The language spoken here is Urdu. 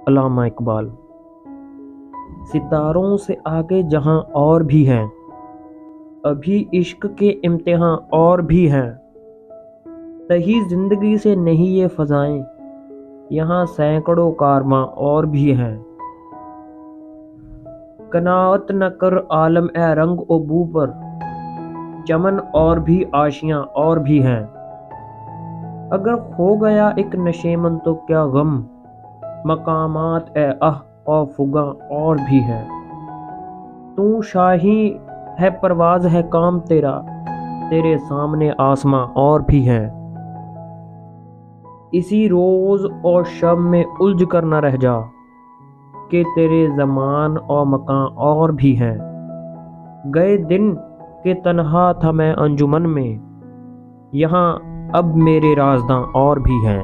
علامہ اقبال۔ ستاروں سے آگے جہاں اور بھی ہیں، ابھی عشق کے امتحان اور بھی ہیں، تہی زندگی سے نہیں یہ فضائیں، یہاں سینکڑوں کارواں اور بھی ہیں۔ قناعت نہ کر عالم اے رنگ و بو پر، چمن اور بھی آشیاں اور بھی ہیں۔ اگر کھو گیا ایک نشیمن تو کیا غم، مقامات اے آہ و فغاں اور بھی ہیں۔ تو شاہی ہے پرواز ہے کام تیرا، تیرے سامنے آسماں اور بھی ہیں۔ اسی روز اور شب میں الجھ کر نہ رہ جا، کہ تیرے زمان اور مکان اور بھی ہیں۔ گئے دن کہ تنہا تھا میں انجمن میں، یہاں اب میرے رازداں اور بھی ہیں۔